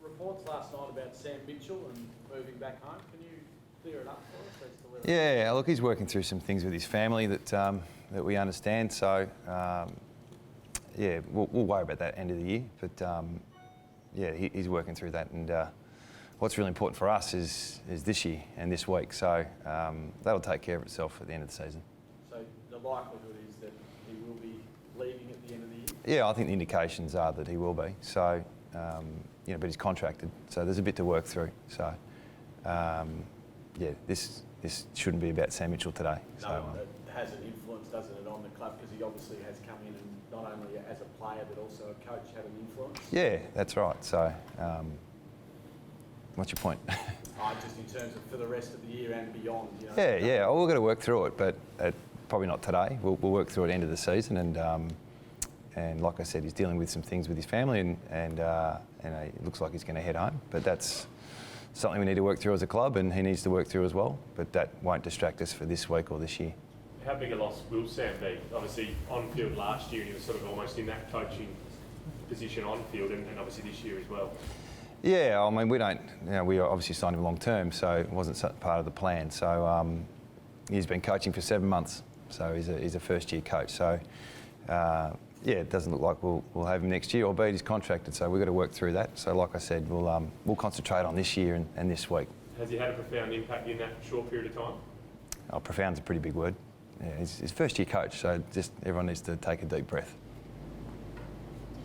Reports last night about Sam Mitchell and moving back home. Can you clear it up for us as to whether... Yeah, look, he's working through some things with his family that we understand. So, yeah, we'll worry about that end of the year. But yeah, he's working through that. And what's really important for us is this year and this week. So that'll take care of itself at the end of the season. So the likelihood is that he will be leaving at the end of the year? Yeah, I think the indications are that he will be. So, you know, but he's contracted, so there's a bit to work through. So, yeah, this shouldn't be about Sam Mitchell today. No, so, it has an influence, doesn't it, on the club, because he obviously has come in and not only as a player but also a coach had an influence? Yeah, that's right. So, what's your point? Just in terms of for the rest of the year and beyond. You know, Yeah. Oh, we've got to work through it, but probably not today. We'll work through it at the end of the season, and like I said, he's dealing with some things with his family, and it looks like he's going to head home. But that's something we need to work through as a club, and he needs to work through as well. But that won't distract us for this week or this year. How big a loss will Sam be? Obviously, on field last year, he was sort of almost in that coaching position on field, and obviously this year as well. Yeah, I mean, we obviously signed him long term, so it wasn't part of the plan. So he's been coaching for 7 months, so he's a first year coach. So yeah, it doesn't look like we'll have him next year, albeit he's contracted. So we've got to work through that. So like I said, we'll concentrate on this year and this week. Has he had a profound impact in that short period of time? Oh, profound's a pretty big word. Yeah, he's first year coach, so just everyone needs to take a deep breath.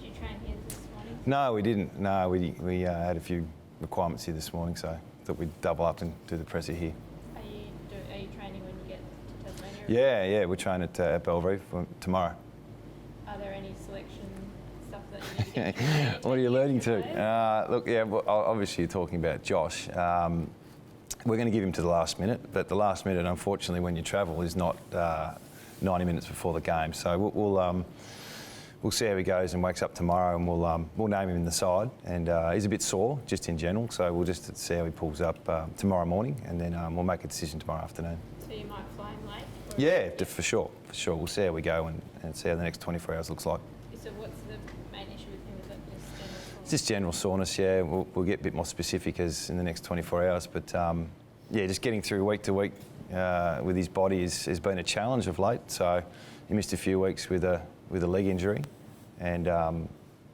Did you train here this morning? No, we didn't. No, we had a few requirements here this morning, so thought we'd double up and do the presser here. Are you training when you get to Tasmania? Yeah, we're training at Bellevue tomorrow. Are there any selection stuff that you need to get trained? What are you alluding to? Look, yeah, well, obviously you're talking about Josh. We're going to give him to the last minute, but the last minute, unfortunately, when you travel, is not 90 minutes before the game. So we'll see how he goes and wakes up tomorrow, and we'll name him in the side. And he's a bit sore, just in general, so we'll just see how he pulls up tomorrow morning, and then we'll make a decision tomorrow afternoon. So you might fly him late? Yeah, for sure. We'll see how we go and see how the next 24 hours looks like. So what's the main issue with him? Is it just general soreness? It's just general soreness, yeah. We'll get a bit more specific as in the next 24 hours. But yeah, just getting through week to week with his body has been a challenge of late. So he missed a few weeks with a leg injury, and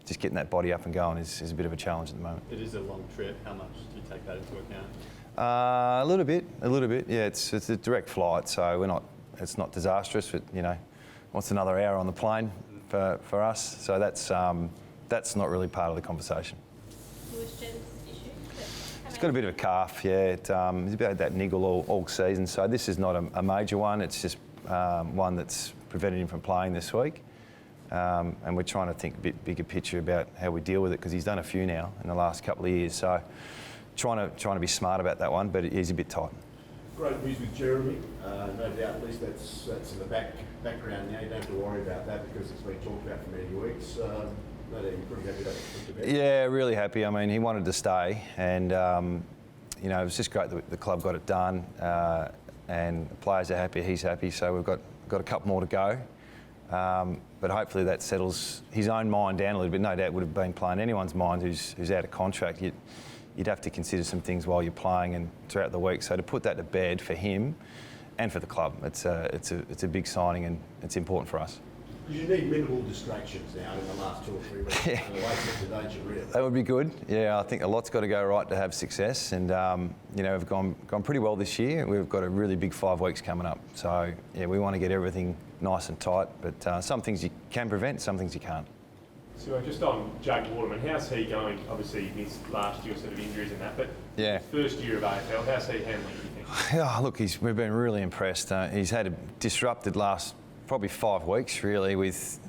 just getting that body up and going is a bit of a challenge at the moment. It is a long trip. How much do you take that into account? A little bit. Yeah, it's a direct flight, so it's not disastrous. But you know, what's another hour on the plane for us? So that's not really part of the conversation. Lewis Jed's issue? He's got a bit of a calf, yeah. He's about that niggle all season, so this is not a major one. It's just one that's prevented him from playing this week. And we're trying to think a bit bigger picture about how we deal with it, because he's done a few now in the last couple of years. So trying to be smart about that one, but it is a bit tight. Great news with Jeremy. No doubt, at least that's in the background now. You don't have to worry about that because it's been talked about for many weeks. No doubt you're pretty happy with that. Yeah, really happy. I mean, he wanted to stay, and you know, it was just great that the club got it done, and the players are happy, he's happy. So we've got a couple more to go, but hopefully that settles his own mind down a little bit. No doubt would have been playing anyone's mind who's out of contract. You'd have to consider some things while you're playing and throughout the week. So to put that to bed for him and for the club, it's a big signing, and it's important for us. You need minimal distractions now in the last 2 or 3 weeks. Yeah. The danger really. That would be good. Yeah, I think a lot's got to go right to have success, and you know, we've gone pretty well this year. We've got a really big 5 weeks coming up. So yeah, we want to get everything nice and tight. But some things you can prevent, some things you can't. So just on Jake Waterman, how's he going? Obviously he missed last year sort of injuries and that, but yeah, first year of AFL, how's he handling it, you think? Yeah, look, we've been really impressed. He's had a disrupted last probably 5 weeks really with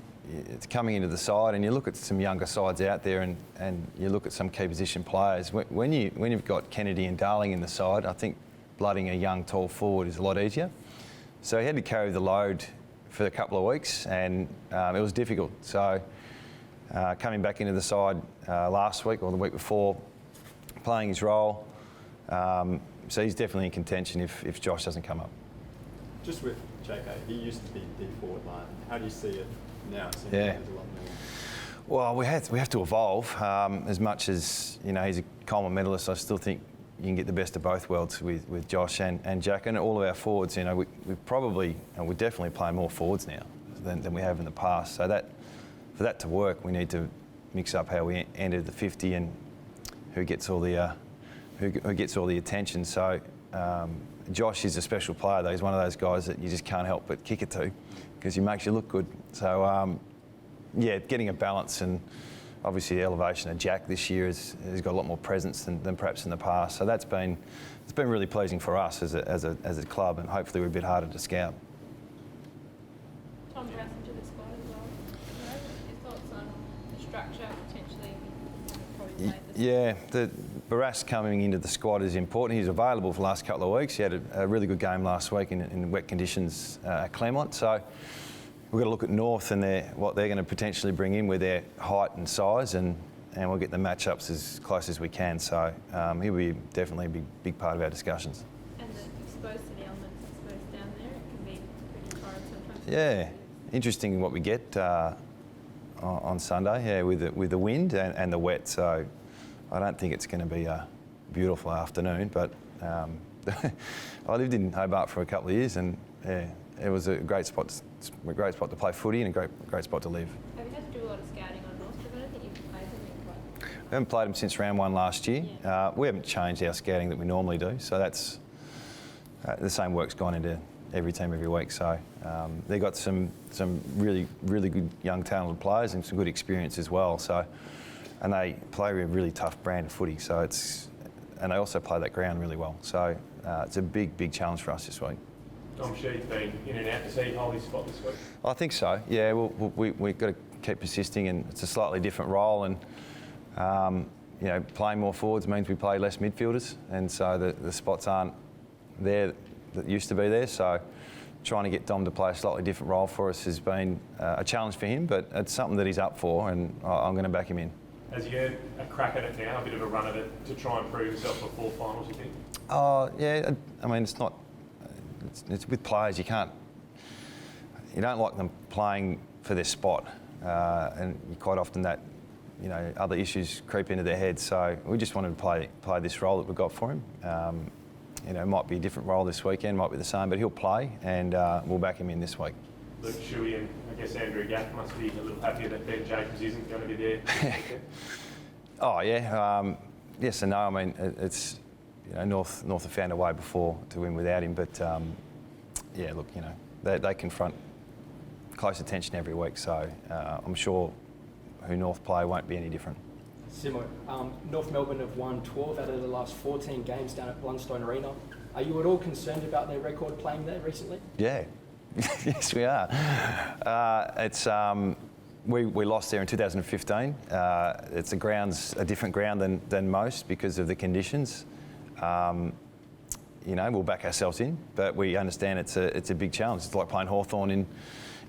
coming into the side, and you look at some younger sides out there, and you look at some key position players. When you've got Kennedy and Darling in the side, I think blooding a young tall forward is a lot easier. So he had to carry the load for a couple of weeks, and it was difficult. So coming back into the side last week or the week before, playing his role, so he's definitely in contention if Josh doesn't come up. Just with JK, he used to be the forward line. How do you see it now? It seems Yeah. like there's a lot more. Well, we have to evolve. As much as he's a Coleman medalist, I still think you can get the best of both worlds with Josh and Jack, and all of our forwards. We we're definitely playing more forwards now than we have in the past. So for that to work, we need to mix up how we enter the 50 and who gets all the attention. So Josh is a special player, though. He's one of those guys that you just can't help but kick it to because he makes you look good. So getting a balance, and obviously the elevation of Jack this year has got a lot more presence than perhaps in the past. So it's been really pleasing for us as a club, and hopefully we're a bit harder to scout. Tom Brass into the squad as well. Your thoughts on the structure potentially? Probably played this. Yeah, the Barras coming into the squad is important. He's available for the last couple of weeks. He had a really good game last week in wet conditions at Claremont. So we've got to look at North and what they're going to potentially bring in with their height and size, and we'll get the matchups as close as we can. So he'll be definitely a big part of our discussions. And exposed to the elements exposed down there, it can be pretty hard sometimes. Yeah, interesting what we get on Sunday. Yeah, with the wind and the wet. So I don't think it's going to be a beautiful afternoon. But I lived in Hobart for a couple of years, and it was a great spot to play footy and a great spot to live. Have you had to do a lot of scouting on North? Because I don't think you've played them in quite. We haven't played them since round 1 last year. Yeah. We haven't changed our scouting that we normally do, so that's the same work's gone into every team every week. So they've got some really good young talented players and some good experience as well. So, and they play a really tough brand of footy. So and they also play that ground really well. So it's a big challenge for us this week. Dom Shee's been in and out. Does he hold his spot this week? I think so. Yeah, we've got to keep persisting, and it's a slightly different role. And playing more forwards means we play less midfielders, and so the spots aren't there that used to be there. So trying to get Dom to play a slightly different role for us has been a challenge for him, but it's something that he's up for, and I'm going to back him in. Has he had a crack at it now, a bit of a run at it to try and prove himself before finals, you think? Yeah. I mean, it's not. It's with players. You don't like them playing for their spot, and quite often that other issues creep into their heads. So we just wanted to play this role that we've got for him. It might be a different role this weekend, might be the same, but he'll play, and we'll back him in this week. Luke Shuey and I guess Andrew Gaff must be a little happier that Ben Jacobs isn't going to be there. Oh yeah, yes and no. I mean, it's North have found a way before to win without him, but look, they confront close attention every week, so I'm sure who North play won't be any different. Simo, North Melbourne have won 12 out of the last 14 games down at Blundstone Arena. Are you at all concerned about their record playing there recently? Yeah, yes we are. We lost there in 2015. It's a different ground than most because of the conditions. We'll back ourselves in, but we understand it's a big challenge. It's like playing Hawthorn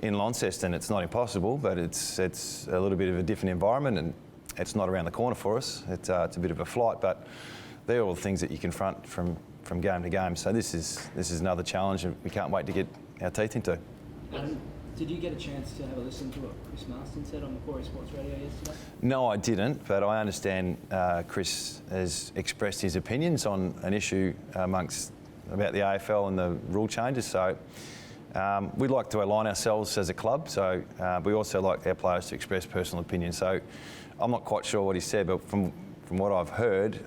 in Launceston. It's not impossible, but it's a little bit of a different environment, and it's not around the corner for us. It's a bit of a flight, but they're all the things that you confront from game to game. So this is another challenge, and we can't wait to get our teeth into. Did you get a chance to have a listen to what Chris Marston said on Macquarie Sports Radio yesterday? No, I didn't, but I understand Chris has expressed his opinions on an issue about the AFL and the rule changes. So we like to align ourselves as a club, so we also like our players to express personal opinions. So I'm not quite sure what he said, but from what I've heard,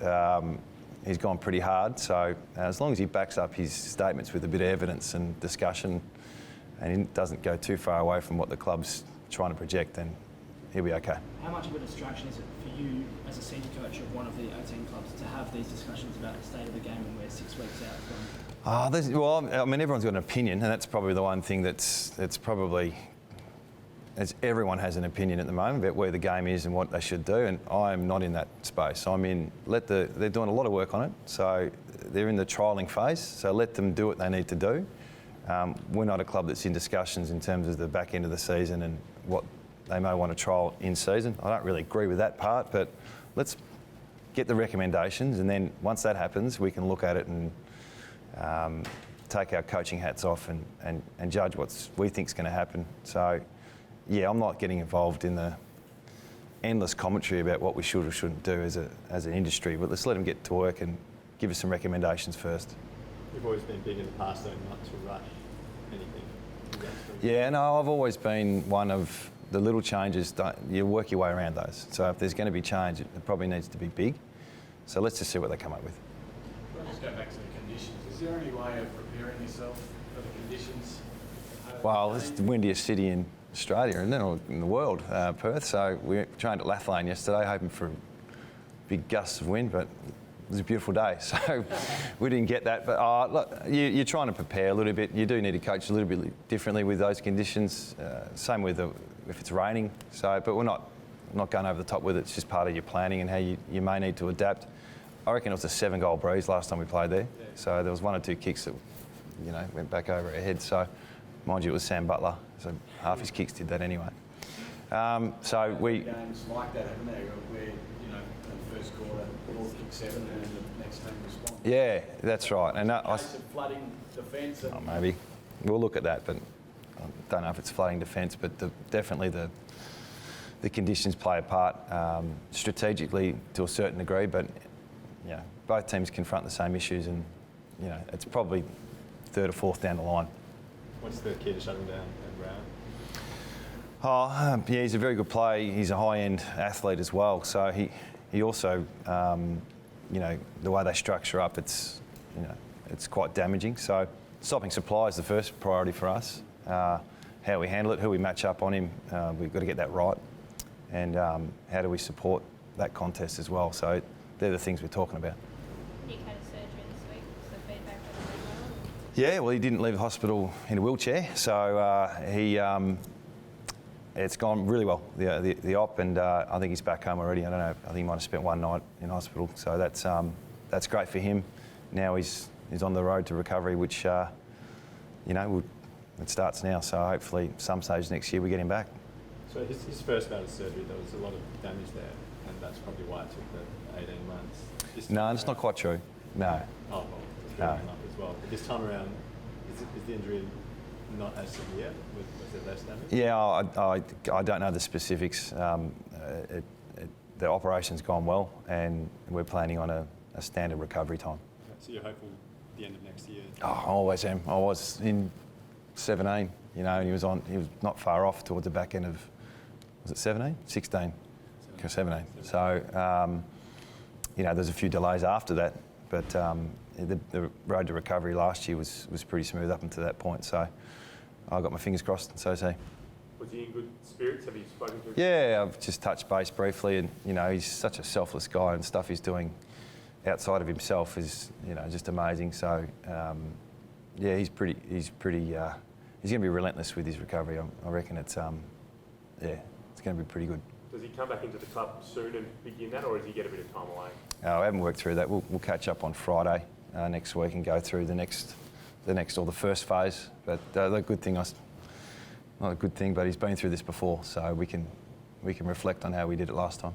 he's gone pretty hard. So as long as he backs up his statements with a bit of evidence and discussion, and he doesn't go too far away from what the club's trying to project, then he'll be okay. How much of a distraction is it for you as a senior coach of one of the 18 clubs to have these discussions about the state of the game when we're 6 weeks out from? Everyone's got an opinion, and that's probably the one thing that's probably, as everyone has an opinion at the moment about where the game is and what they should do, and I'm not in that space. They're doing a lot of work on it, so they're in the trialling phase, so let them do what they need to do. We're not a club that's in discussions in terms of the back end of the season and what they may want to trial in season. I don't really agree with that part, but let's get the recommendations, and then once that happens, we can look at it and take our coaching hats off and judge what we think is going to happen. So, yeah, I'm not getting involved in the endless commentary about what we should or shouldn't do as an industry, but let's let him get to work and give us some recommendations first. You've always been big in the past, though, not to rush anything. Yeah, no, I've always been one of the little changes, you work your way around those. So if there's going to be change, it probably needs to be big. So let's just see what they come up with. Let's just go back to the conditions. Is there any way of preparing yourself for the conditions? Well, it's the windiest city in Australia, and then in the world, Perth. So we trained at Lathlane yesterday, hoping for big gusts of wind, but it was a beautiful day, so we didn't get that. But look, you're trying to prepare a little bit. You do need to coach a little bit differently with those conditions. Same with if it's raining. So, but we're not going over the top with it. It's just part of your planning and how you may need to adapt. I reckon it was a 7-goal breeze last time we played there. Yeah. So there was 1 or 2 kicks that went back over our head. So mind you, it was Sam Butler. So half his kicks did that anyway. So we games like that, haven't there? Where in the first quarter, North kicked 7 and then the next team responds. Yeah, that's right. And flooding defence. Maybe we'll look at that, but I don't know if it's flooding defence. But definitely the conditions play a part strategically to a certain degree. But both teams confront the same issues, and it's probably 3rd or 4th down the line. What's the key to shutting down Brown? Yeah, he's a very good player. He's a high-end athlete as well. So he also, the way they structure up, it's quite damaging. So stopping supply is the first priority for us. How we handle it, who we match up on him, we've got to get that right. And how do we support that contest as well? So they're the things we're talking about. Nick had a surgery this week, so feedback was really well. Yeah, well, he didn't leave the hospital in a wheelchair, so it's gone really well, the op, and I think he's back home already. I don't know, I think he might have spent 1 night in hospital, so that's great for him. Now he's on the road to recovery, which it starts now, so hopefully some stage next year we get him back. So his first bout of surgery, there was a lot of damage there, and that's probably why it took the 18 months. No, it's not quite true. No. Oh, well, it's building up as well. But this time around, is the injury not as severe? Was there less damage? Yeah, I don't know the specifics. The operation's gone well, and we're planning on a standard recovery time. Okay, so you're hopeful the end of next year? Oh, I always am. I was in 17, and he was not far off towards the back end of, was it 17? 16. 17. So, there's a few delays after that, but the road to recovery last year was pretty smooth up until that point. So I got my fingers crossed, and so is he. Was he in good spirits? Have you spoken to him? Yeah, I've just touched base briefly, and he's such a selfless guy, and stuff he's doing outside of himself is just amazing. So he's going to be relentless with his recovery. I reckon it's going to be pretty good. Does he come back into the club soon and begin that, or does he get a bit of time away? I haven't worked through that. We'll catch up on Friday next week and go through the next or the first phase. But the good thing, not a good thing, but he's been through this before, so we can reflect on how we did it last time.